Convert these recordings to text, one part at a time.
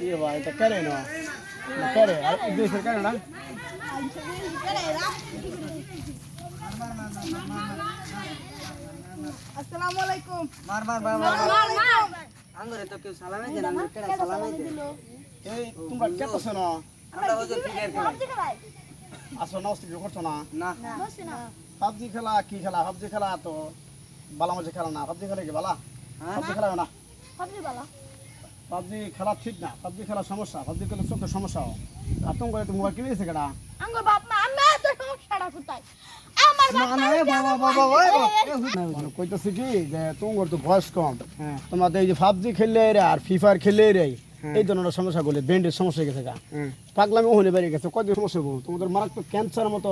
ये भाई तो करे ना करे इधर से करे ना আসসালামু আলাইকুম মার মার মার মার আঙ্গুরে তো কেউ সালামে দেন আমরা কেডা সালামে দেন এই তোমরা কে তো শোনো আমরা হুজুর ফিগার খেলাই আসো না অস্তিত্ব করছো না না পাবজি খেলা কি খেলা পাবজি খেলা তো বালা মজা খেলা না পাবজি খেলা কি বালা পাবজি খেলা না পাবজি খেলা ঠিক না পাবজি খেলা সমস্যা পাবজি খেলা চোখের সমস্যা আর তুমি করে মোবাইল কিনে দিয়েছে কেডা আঙ্গুর বাপ মা আমরা তো সমস্যাটা কোথায় আমার না না এ বাবা বাবা ওই মানে কইতাছি কি যে তোমার তো বয়স কম তোমাদের এই যে পাবজি খেললে রে আর ফ্রি ফায়ার খেললে রে এই ধরনের সমস্যা গুলো ব্রেনের সমস্যা হয়ে গেছে গা পাগলামি ওখানে বেরিয়ে গেছে কত সমস্যা হবো তোমাদের মারাত্মক ক্যান্সার মতো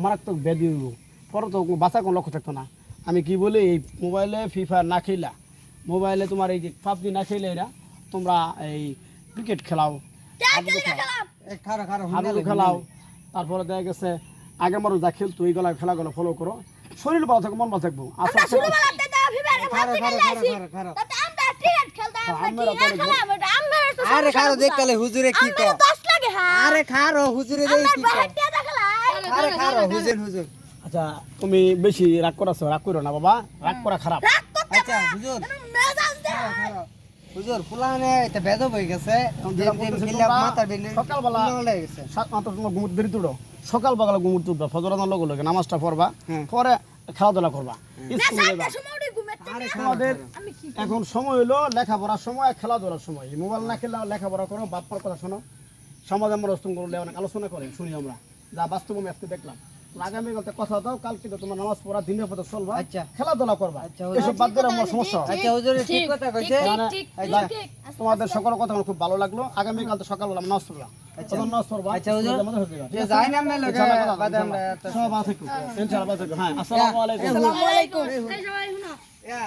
মারাত্মক ব্যাধি হইব পরে তো বাঁচা কোনো লক্ষ্য থাকতো না আমি কি বলি এই মোবাইলে ফ্রি ফায়ার না খেলা মোবাইলে তোমার এই যে পাবজি না খেলে এরা তোমরা এই ক্রিকেট খেলাও এ খারা খারা হাডুডু খেলাও তারপরে দেখা গেছে আগের মানুষ যা খেলতো এই গলা খেলাগুলো ফলো করো শরীর ভালো থাকবে মন ভালো থাকবো আচ্ছা ছোটবেলাতে তো ফিবারে ভাত খেলাইছি তাতে আমরা ক্রিকেট খেলতাম আমরা কি খেলা আমরা আরে খারো দেখলে হুজুরে কি কয় 10 লাগে হ্যাঁ আরে খারো হুজুরে দেই কি কয় বাহাটিয়া খেলাই আরে খারো হুজুর হুজুর আচ্ছা তুমি বেশি রাগ করাছো রাগ করো না বাবা রাগ করা খারাপ আচ্ছা হুজুর মেজাজ দে হুজুর ফুলানে এটা বেদব হয়ে গেছে মাথার বেলে সকালবেলা হয়ে গেছে সাত মাত্র তোমার ঘুমুর দেরি তুলো সকালবেলা ঘুমুর তুলবা ফজর আদান লগে লগে নামাজটা পড়বা পরে খেলাধুলা করবা স্কুলে যাবা সময়টা ঘুমাতে আরে তোমাদের আমি কি এখন সময় হলো লেখাপড়ার সময় খেলাধুলার সময় এই মোবাইল না খেলে লেখাপড়া করো বাপ মার কথা শোনো সমাজ আমরা রস্তম করলে অনেক আলোচনা করি শুনি আমরা যা বাস্তব আমি আজকে দেখলাম আগামী কালকে কথা দাও কালকে তো তোমার নামাজ পড়া দিনের পথে চলবা আচ্ছা খেলাধুলা করবা আচ্ছা, এসব বাদ দিলে আমার সমস্যা হয়। আচ্ছা হুজুরে ঠিক কথা কইছে তোমাদের সকল কথা আমার খুব ভালো লাগলো আগামী কাল তো সকালবেলা নামাজ পড়বা নামাজ পড়বা আচ্ছা, হুজুর। আমাদের হয়ে যাবে। যে যাই না মেলে ইনশাআল্লাহ, বাদে আমরা সব ভালো থাকো ইনশাআল্লাহ ভালো থাকো হ্যাঁ আসসালামু আলাইকুম আসসালামু আলাইকুম এই সবাই শুনো ইয়া